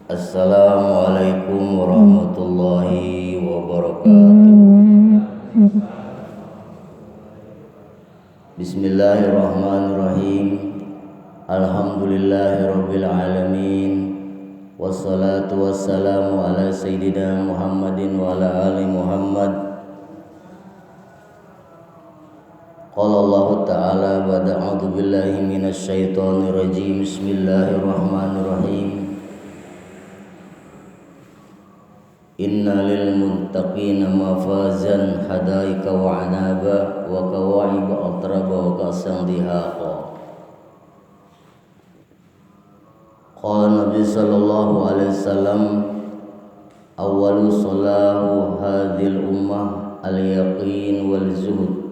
Assalamualaikum warahmatullahi wabarakatuh. Bismillahirrahmanirrahim. Alhamdulillahirabbil alamin. Wassalatu wassalamu ala sayyidina Muhammadin wa ala ali Muhammad. Qala Allah ta'ala ba'da a'udzu billahi minasy syaithanir rajim. Bismillahirrahmanirrahim. Inna lil muttaqina mafazan hadaika wa anaba wa kawa'iba atraba wa kasang dihaqa. Qala Nabi sallallahu alaihi wasallam awwalu salahu hadhil ummah al-yaqin wal zuhud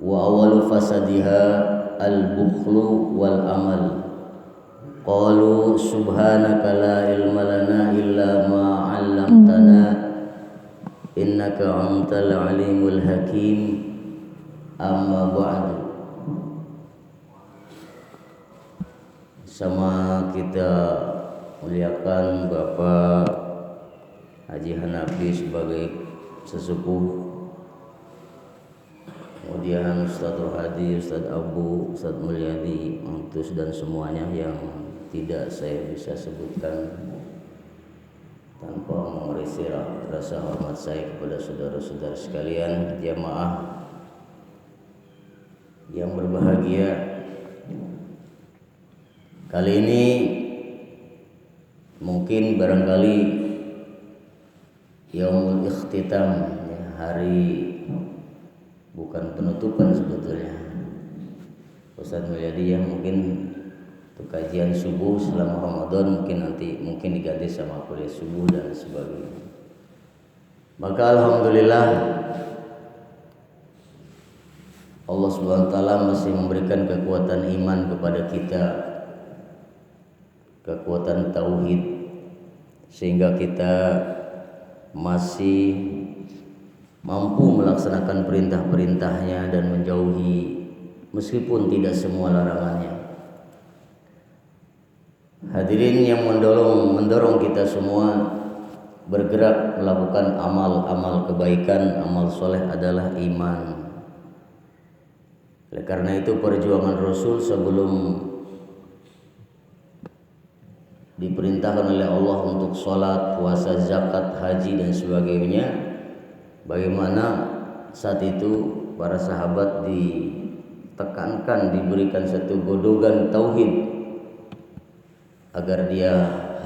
wa awwalu fasadiha al-bukhlu wal amal. Qalu subhanaka la ilma lana illa ma 'allamtana innaka antal alimul hakim. Amma ba'du. Sama kita muliakan Bapak Haji Hanafi sebagai sesepuh, kemudian Ustaz Rohadi, Ustaz Abu, Ustaz Mulyadi, Mangtus dan semuanya yang tidak saya bisa sebutkan tanpa mengurangi rasa hormat saya kepada saudara-saudara sekalian, jamaah yang berbahagia. Kali ini mungkin barangkali Yaumul Ikhtitam, hari bukan penutupan sebetulnya. Ustaz Mulyadi yang mungkin untuk kajian subuh selama Ramadan mungkin diganti sama kuliah subuh dan sebagainya. Maka alhamdulillah Allah Subhanahu wa taala masih memberikan kekuatan iman kepada kita, kekuatan tauhid, sehingga kita masih mampu melaksanakan perintah-perintahnya dan menjauhi meskipun tidak semua larangannya. Hadirin yang mendorong kita semua bergerak melakukan amal-amal kebaikan, amal soleh adalah iman. Oleh karena itu perjuangan Rasul sebelum diperintahkan oleh Allah untuk sholat, puasa, zakat, haji dan sebagainya, bagaimana saat itu para sahabat ditekankan, diberikan satu godogan tauhid agar dia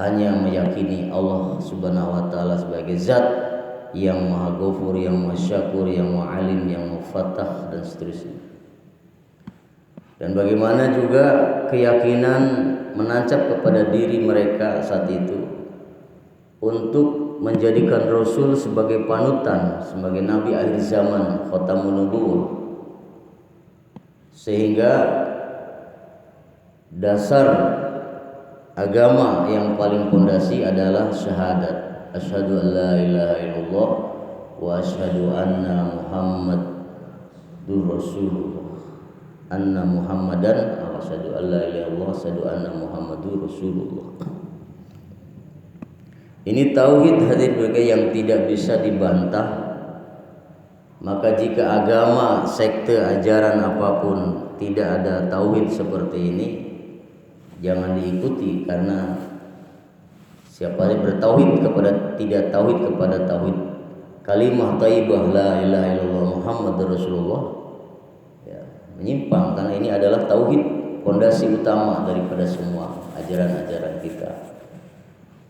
hanya meyakini Allah Subhanahu wa taala sebagai zat yang Maha Ghafur, yang Maha Syakur, yang Maha Alim, yang Maha Fattah dan seterusnya. Dan bagaimana juga keyakinan menancap kepada diri mereka saat itu untuk menjadikan Rasul sebagai panutan, sebagai Nabi akhir zaman, khatamun nubuwwah, sehingga dasar agama yang paling pondasi adalah syahadat, asyhadu an la ilaha illallah wa asyhadu anna muhammadur rasulullah, anna muhammadan, asyhadu an la ilaha illallah, asyhadu anna muhammadur rasulullah. Ini tauhid hadir sebagai yang tidak bisa dibantah. Maka jika agama, sekte, ajaran apapun tidak ada tauhid seperti ini, jangan diikuti, karena siapa yang bertauhid kepada tidak tauhid kepada tauhid, kalimah thayyibah la ilaha illallah muhammadur rasulullah, ya, menyimpang, karena ini adalah tauhid, fondasi utama daripada semua ajaran-ajaran kita.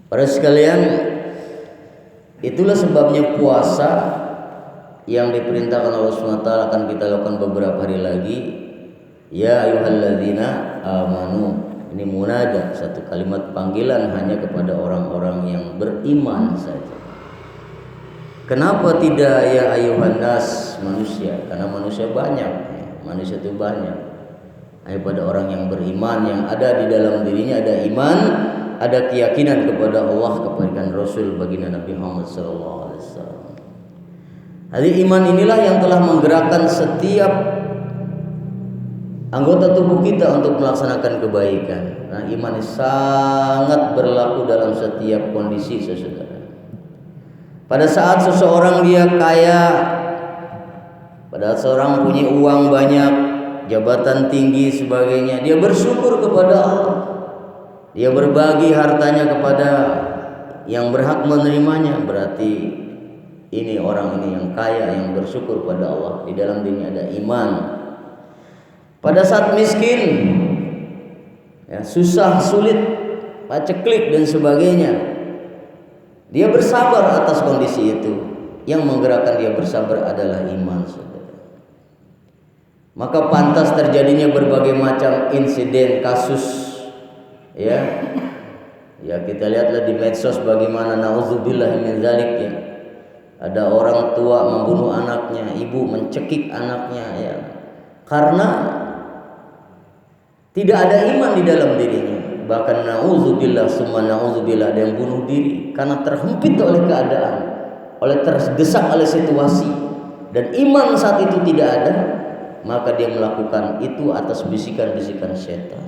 Para sekalian, itulah sebabnya puasa yang diperintahkan Allah SWT akan kita lakukan beberapa hari lagi. Ya ayyuhalladzina amanu, ini munada, satu kalimat panggilan hanya kepada orang-orang yang beriman saja. Kenapa tidak ya ayuhan nas, manusia? Karena manusia banyak, manusia itu banyak. Hanya pada orang yang beriman, yang ada di dalam dirinya ada iman, ada keyakinan kepada Allah, kepada Rasul baginda Nabi Muhammad SAW. Jadi iman inilah yang telah menggerakkan setiap anggota tubuh kita untuk melaksanakan kebaikan. Nah, iman ini sangat berlaku dalam setiap kondisi, saudara. Pada saat seseorang dia kaya, pada saat seorang punya uang banyak, jabatan tinggi sebagainya, dia bersyukur kepada Allah. Dia berbagi hartanya kepada yang berhak menerimanya. Berarti ini orang ini yang kaya, yang bersyukur pada Allah. Di dalam dirinya ada iman. Pada saat miskin, ya, susah, sulit, paceklik dan sebagainya, dia bersabar atas kondisi itu. Yang menggerakkan dia bersabar adalah iman, saudara. Maka pantas terjadinya berbagai macam insiden, kasus, ya kita lihatlah di medsos bagaimana, nauzubillah min dzalik, ya. Ada orang tua membunuh anaknya, ibu mencekik anaknya, ya, karena tidak ada iman di dalam dirinya. Bahkan nauzubillah summa nauzubillah, ada yang bunuh diri karena terhimpit oleh keadaan, oleh terdesak oleh situasi, dan iman saat itu tidak ada, maka dia melakukan itu atas bisikan-bisikan setan.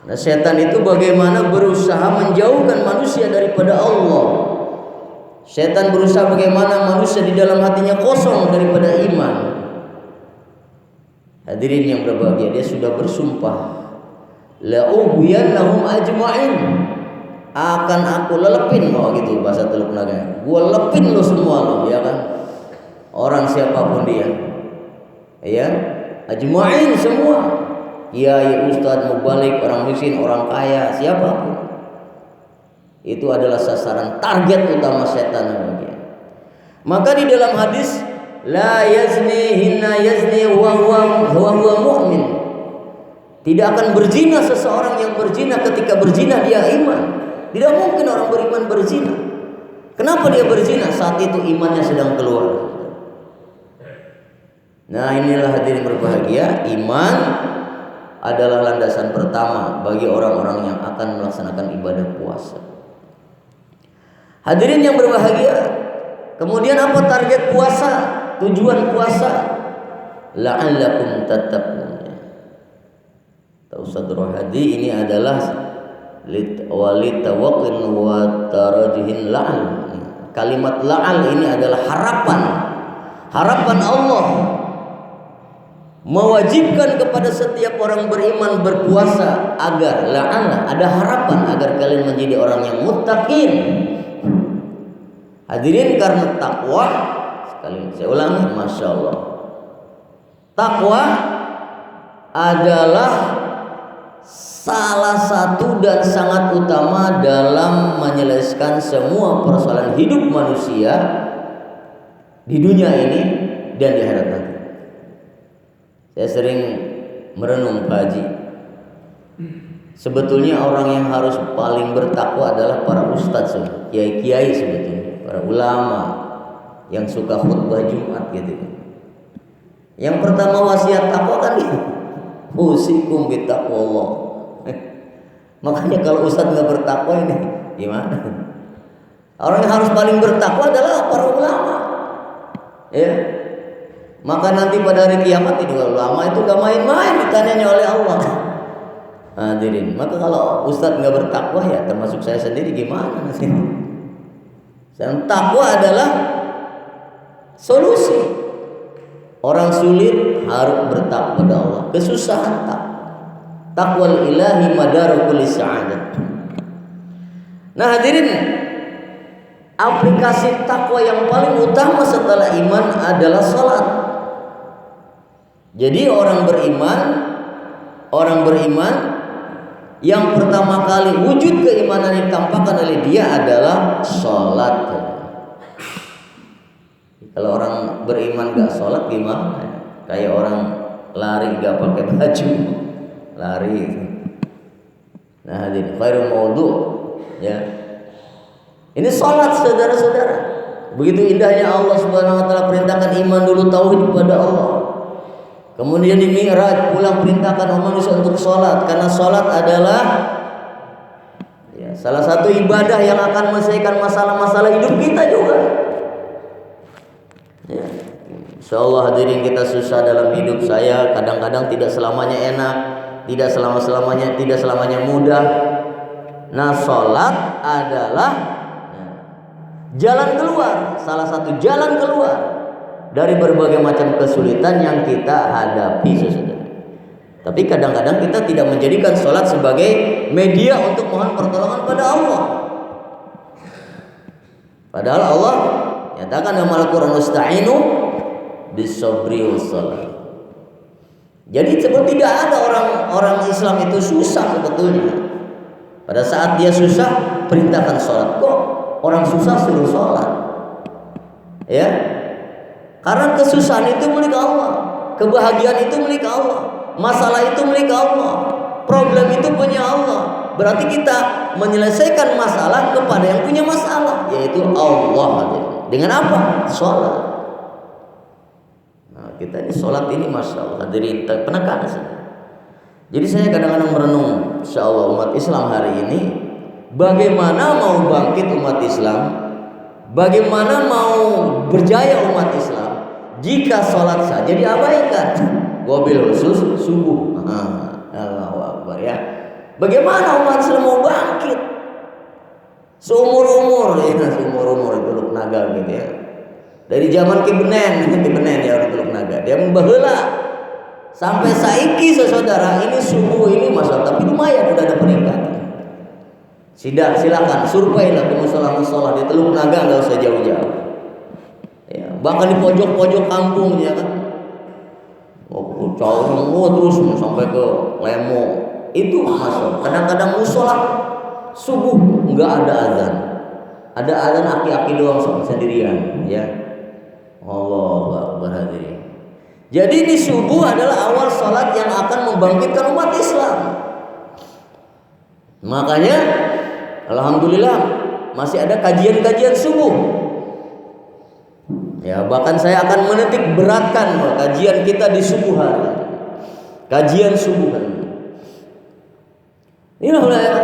Nah, setan itu bagaimana berusaha menjauhkan manusia daripada Allah. Setan berusaha bagaimana manusia di dalam hatinya kosong daripada iman. Hadirin yang berbahagia, dia sudah bersumpah, la ughwiyannahum ajma'in, akan aku lelepin, gitu bahasa Teluk Naga. Gua lepin lo semua lo, ya kan? Orang siapapun dia, ya, ajma'in semua. Kiai, ustadz, mubalik, orang miskin, orang kaya, siapapun. Itu adalah sasaran target utama setan. Maka di dalam hadis, la yazni hinna yazni wa huwa mu'min. Tidak akan berzina seseorang yang berzina ketika berzina dia iman. Tidak mungkin orang beriman berzina. Kenapa dia berzina? Saat itu imannya sedang keluar. Nah, inilah hadirin berbahagia, iman adalah landasan pertama bagi orang-orang yang akan melaksanakan ibadah puasa. Hadirin yang berbahagia, kemudian apa target puasa? Tujuan puasa, la'allakum tattaqun. Ustaz Rohadi, ini adalah walitawaqqin wa tarajihin la'al. Kalimat la'al ini adalah harapan Allah mewajibkan kepada setiap orang beriman berpuasa agar la'alla, ada harapan agar kalian menjadi orang yang muttaqin. Hadirin, karena takwa, sekali saya ulangi, masya Allah, takwa adalah salah satu dan sangat utama dalam menyelesaikan semua persoalan hidup manusia di dunia ini dan di akhirat nanti. Saya sering merenung kaji. Sebetulnya orang yang harus paling bertakwa adalah para ustadz, kiai-kiai, sebetulnya para ulama yang suka khutbah Jumat gitu. Yang pertama wasiat takwa kan itu, usikum bittaqwallah. Makanya kalau ustadz nggak bertakwa ini gimana? Orang yang harus paling bertakwa adalah para ulama, ya. Maka nanti pada hari kiamat itu ulama itu gak main-main ditanyanya oleh Allah. Hadirin, maka kalau ustadz nggak bertakwa, ya termasuk saya sendiri, gimana nanti? Dan takwa adalah solusi. Orang sulit harus bertakwa pada Allah. Kesusahan takwal ilahi madaru kulli sa'adat. Nah, hadirin, aplikasi takwa yang paling utama setelah iman adalah salat. Jadi orang beriman yang pertama kali wujud keimanan yang ditampakkan oleh dia adalah salat. Kalau orang beriman gak sholat gimana? Kayak orang lari gak pakai baju, lari. Nah, hadirin, khairul maudhu, ya. Ini sholat, saudara-saudara. Begitu indahnya Allah Subhanahu wa taala perintahkan iman dulu, tauhid kepada Allah. Kemudian di Mi'raj pulang perintahkan manusia untuk sholat, karena sholat adalah, ya, salah satu ibadah yang akan menyelesaikan masalah-masalah hidup kita juga. Ya. Insya Allah hadirin, kita susah dalam hidup saya, kadang-kadang tidak selamanya enak, tidak selamanya mudah. Nah, sholat adalah jalan keluar, salah satu jalan keluar dari berbagai macam kesulitan yang kita hadapi, saudara. Tapi kadang-kadang kita tidak menjadikan sholat sebagai media untuk mohon pertolongan pada Allah. Padahal Allah nyatakan dalam Al-Quran, "Wasta'inu bis-sabri was-shalah." Jadi seperti tidak ada orang Islam itu susah sebetulnya. Pada saat dia susah, perintahkan sholat. Kok orang susah suruh sholat? Ya, karena kesusahan itu milik Allah, kebahagiaan itu milik Allah, masalah itu milik Allah, problem itu punya Allah. Berarti kita menyelesaikan masalah kepada yang punya masalah, yaitu Allah. Dengan apa? Sholat. Nah, kita ini sholat ini, masya Allah, hadirin, penekanan saja. Jadi saya kadang-kadang merenung, insya Allah umat Islam hari ini, bagaimana mau bangkit umat Islam, bagaimana mau berjaya umat Islam jika sholat saja diabaikan, wabil khusus subuh. Allahu Akbar, ya. Bagaimana umat Islam mau bangkit seumur-umur ya, seumur-umur Teluk Naga gitu ya. Dari zaman Kibenen ya, orang Teluk Naga, dia membaheula sampai saiki saudara, ini subuh ini masalah, tapi lumayan udah ada peningkatan. Silakan survei lah ke musola-musola di Teluk Naga, nggak usah jauh-jauh. Ya, bahkan di pojok-pojok kampung ya kan. Jauh semua terus sampai ke Lemo. Itu masuk. Kadang-kadang musola subuh nggak ada azan. Ada azan aki-aki doang sendirian, ya. Allahu Akbar, hadirin. Jadi di subuh adalah awal salat yang akan membangkitkan umat Islam. Makanya alhamdulillah masih ada kajian-kajian subuh. Ya, bahkan saya akan menitik beratkan kajian kita di subuh hari. Kajian subuh hari. Ini lah ya.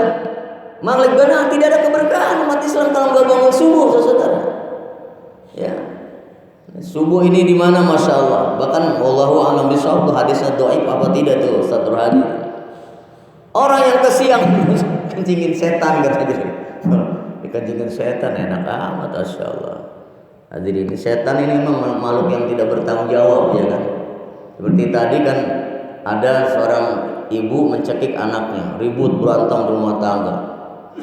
Maghrib benar tidak ada keberkahan umat Islam kalau nggak bangun subuh, saudara. Ya. Subuh ini di mana, masya Allah. Bahkan wallahu a'lam bishawab, hadisnya dhaif apa tidak tuh Ustaz Rohadi. Orang yang kesiang kencingin setan katanya. Dikencingin setan enak amat, masya Allah. Hadirin, setan ini memang makhluk yang tidak bertanggung jawab, ya kan. Seperti tadi kan ada seorang ibu mencekik anaknya, ribut berantem di rumah tangga.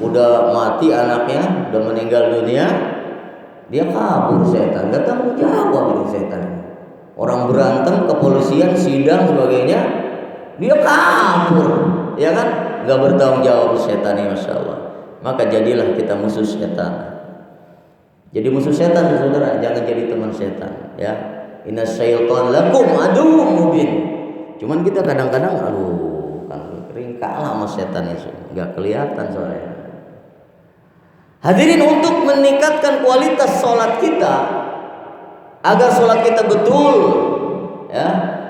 Udah mati anaknya, udah meninggal dunia, dia kabur setan, gak tanggung jawab itu setan. Orang berantem, kepolisian, sidang sebagainya, dia kabur, ya kan? Gak bertanggung jawab setan ini, masya Allah. Maka jadilah kita musuh setan. Jadi musuh setan, saudara, jangan jadi teman setan, ya. Inna syaitan lakum aduwwum mubin. Cuman kita kadang-kadang kering kalah sama setan itu, nggak kelihatan soalnya. Hadirin, untuk meningkatkan kualitas sholat kita agar sholat kita betul, ya,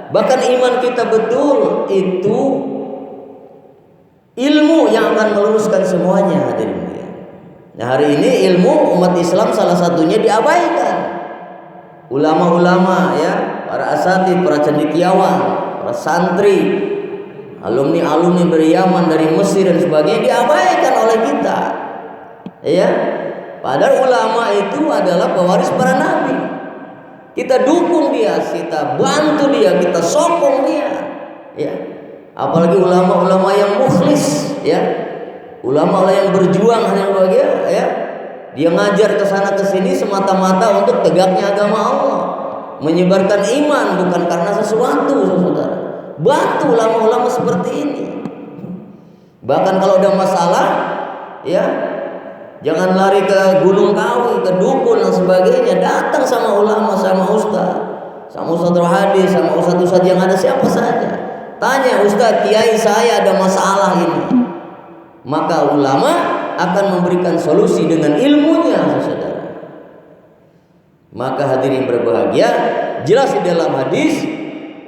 bahkan iman kita betul, itu ilmu yang akan meluruskan semuanya, hadirin. Nah, hari ini ilmu umat Islam salah satunya diabaikan. Ulama-ulama, ya, para asatidz, para cendekiawan, para santri, alumni dari Yaman, dari Mesir dan sebagainya diabaikan oleh kita. Ya, padahal ulama itu adalah pewaris para nabi. Kita dukung dia, kita bantu dia, kita sokong dia. Ya, apalagi ulama-ulama yang mukhlis, ya. Ulama yang berjuang hanya bahagia, ya. Dia ngajar ke sana ke sini semata-mata untuk tegaknya agama Allah, menyebarkan iman bukan karena sesuatu, saudara. Bantu ulama-ulama seperti ini. Bahkan kalau ada masalah, ya, jangan lari ke Gunung Kawi, ke dukun dan sebagainya. Datang sama ulama, sama ustaz, sama Ustaz Rohadi, sama ustaz-ustaz yang ada siapa saja. Tanya, Ustaz, kiai saya ada masalah ini. Maka ulama akan memberikan solusi dengan ilmunya, saudara. Maka hadirin berbahagia, jelas di dalam hadis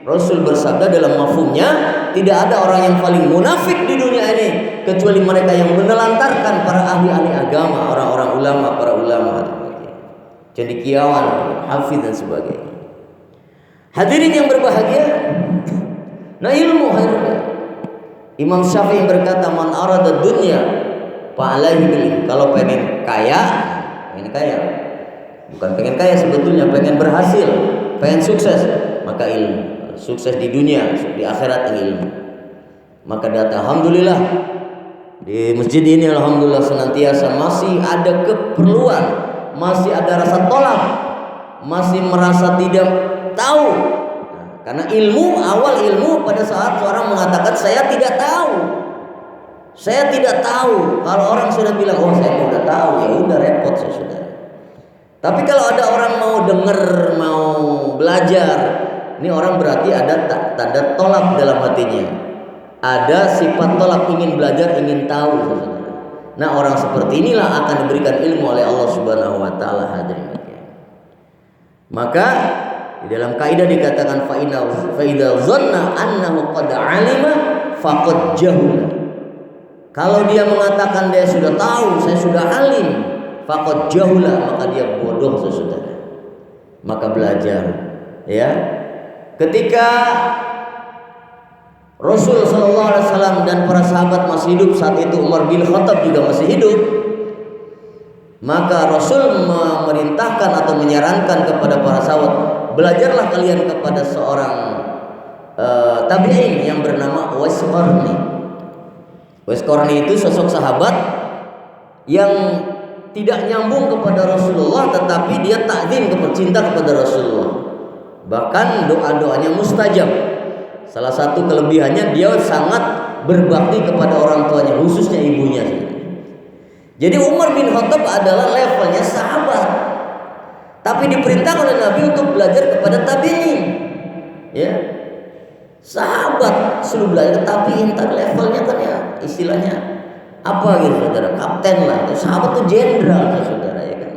Rasul bersabda dalam mafhumnya, tidak ada orang yang paling munafik di dunia ini kecuali mereka yang menelantarkan para ahli-ahli agama, orang-orang ulama, para ulama, cendekiawan, hafiz dan sebagainya. Hadirin yang berbahagia, nah ilmu harga. Imam Syafi'i berkata, man arada dunya fa'alaihi bil. Kalau pengen kaya, bukan pengen kaya sebetulnya, pengen berhasil, pengen sukses, maka ilmu. Sukses di dunia, di akhirat ilmu. Maka data alhamdulillah di masjid ini alhamdulillah senantiasa masih ada keperluan, masih ada rasa tolak, masih merasa tidak tahu. Karena awal ilmu pada saat seorang mengatakan saya tidak tahu. Saya tidak tahu. Kalau orang sudah bilang, oh saya udah tahu, ya udah repot saya sudah. Tapi kalau ada orang mau dengar, mau belajar, ini orang berarti ada tanda tolak dalam hatinya. Ada sifat tolak, ingin belajar, ingin tahu, saudara. Nah, orang seperti inilah akan diberikan ilmu oleh Allah Subhanahu wa taala, hadirin. Maka di dalam kaidah dikatakan fa idza dhanna annahu qad alima faqad jahula. Kalau dia mengatakan dia sudah tahu, saya sudah alim, faqad jahula, maka dia bodoh, saudara. Maka belajar, ya. Ketika Rasul sallallahu alaihi wasallam dan para sahabat masih hidup saat itu, Umar bin Khattab juga masih hidup, maka Rasul memerintahkan atau menyarankan kepada para sahabat, belajarlah kalian kepada seorang tabi'in yang bernama Uwais Qarni. Uwais Qarni itu sosok sahabat yang tidak nyambung kepada Rasulullah, tetapi dia takzim, cinta kepada Rasulullah. Bahkan doa-doanya mustajab. Salah satu kelebihannya, dia sangat berbakti kepada orang tuanya, khususnya ibunya. Jadi Umar bin Khattab adalah levelnya sahabat, tapi diperintahkan oleh Nabi untuk belajar kepada tabi'in. Ya, sahabat suruh belajar ke tabi'in, tapi levelnya kan ya istilahnya apa gitu, saudara, kapten lah. Sahabat itu jenderal, saudara, ya kan.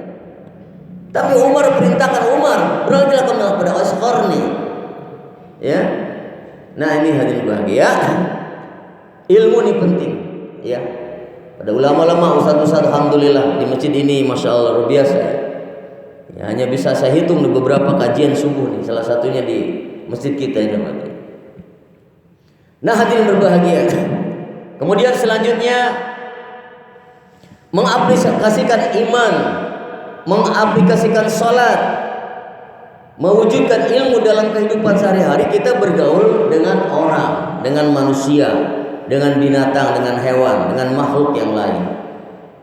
Tapi Umar perintahkan, Umar belajar kepada Uwais Qarni. Ya. Nah, ini hadirin bahagia, ilmu ini penting, ya. Pada ulama-ulama, ustaz-ustaz alhamdulillah di masjid ini masya Allah luar biasa. Ya, hanya bisa saya hitung di beberapa kajian subuh nih, salah satunya di masjid kita ini. Nah, hadirin berbahagia. Kemudian selanjutnya mengaplikasikan iman, mengaplikasikan salat, mewujudkan ilmu dalam kehidupan sehari-hari. Kita bergaul dengan orang, dengan manusia, dengan binatang, dengan hewan, dengan makhluk yang lain.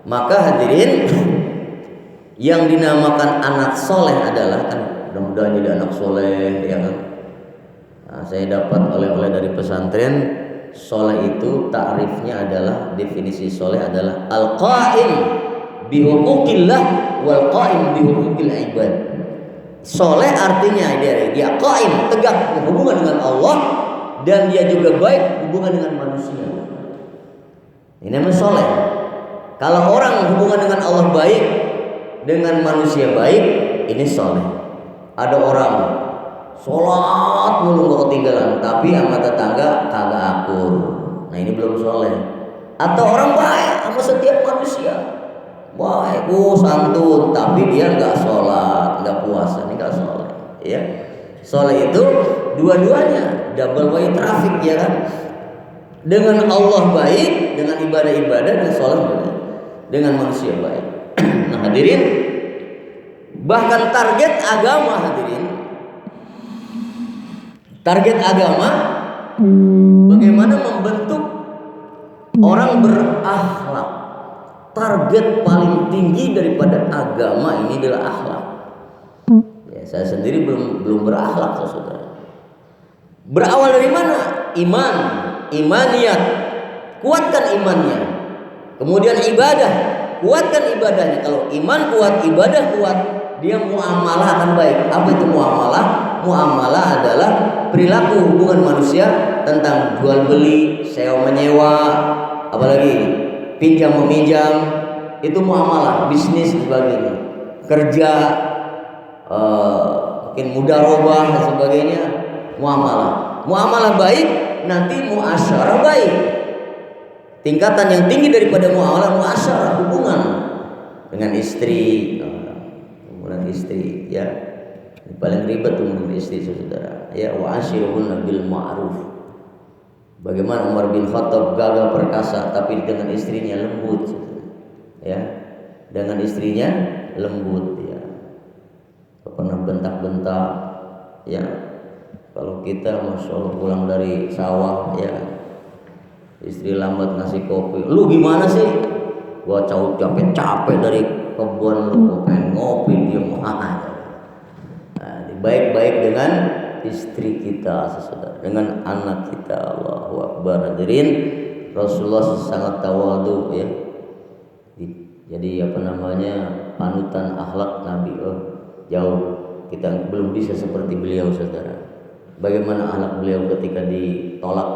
Maka hadirin, yang dinamakan anak soleh adalah, kan mudah-mudahan jadi anak soleh, ya kan. Nah, saya dapat oleh-oleh dari pesantren, soleh itu takrifnya adalah, definisi soleh adalah al-qaim bihuquqillah wal qaim bihuquqil ibad. Soleh artinya dia qaim, tegak berhubungan dengan Allah, dan dia juga baik hubungan dengan manusia. Ini namanya soleh. Kalau orang hubungan dengan Allah baik, dengan manusia baik, ini soleh. Ada orang sholat mulu gak ketinggalan, tapi sama tetangga kagak akur. Nah, ini belum soleh. Atau orang baik sama setiap manusia, baik, santun, tapi dia nggak sholat, nggak puasa, ini nggak soleh. Ya, soleh itu dua-duanya, double way traffic, ya kan? Dengan Allah baik, dengan ibadah-ibadah, dan sholat baik, dengan manusia baik. Nah, hadirin, bahkan target agama, hadirin, target agama bagaimana membentuk orang berakhlak. Target paling tinggi daripada agama ini adalah akhlak. Ya, saya sendiri belum berakhlak, saudara. Berawal dari mana? Imaniyat, kuatkan imannya. Kemudian ibadah, kuatkan ibadahnya. Kalau iman kuat, ibadah kuat, dia muamalah akan baik. Apa itu muamalah? Muamalah adalah perilaku hubungan manusia tentang jual beli, sewa menyewa, apalagi pinjam meminjam, itu muamalah, bisnis dan sebagainya. Kerja, mungkin mudarobah dan sebagainya, muamalah. Muamalah baik, nanti muasyarah baik. Tingkatan yang tinggi daripada muamalah, muasyarah, hubungan dengan istri, hubungan istri, ya. Paling ribet umur istri saudara. Ya, wa ashiruhunna bil ma'ruf. Bagaimana Umar bin Khattab gagah perkasa tapi dengan istrinya lembut, ya, dengan istrinya lembut, ya, pernah bentak-bentak, ya. Kalau kita masya Allah pulang dari sawah, ya, istri lambat ngasih kopi, lu gimana sih? Gua capek-capek dari kebun, lu gua pengen ngopi, dia mana? Nah, baik-baik dengan istri kita, saudara, dengan anak kita. Allahu Akbar. Hadirin, Rasulullah sangat tawadu, ya. Jadi apa namanya, panutan akhlak Nabi. Jauh kita belum bisa seperti beliau, saudara. Bagaimana akhlak beliau ketika ditolak,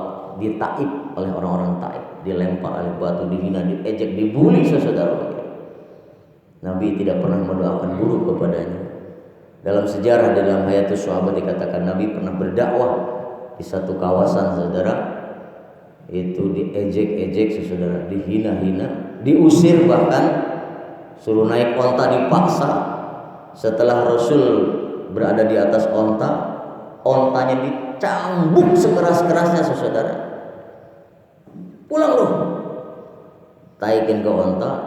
ditaib oleh orang-orang Taif, dilempar oleh batu, dihina, diejek, dibully, saudara. Nabi tidak pernah mendoakan buruk kepadanya. Dalam sejarah, dalam hayatus sahabat dikatakan Nabi pernah berdakwah di satu kawasan, saudara, itu diejek-ejek, saudara, dihina-hina, diusir, bahkan suruh naik onta dipaksa. Setelah Rasul berada di atas onta, ontanya dicambuk sekeras-kerasnya, saudara. Pulang loh, taikin ke onta,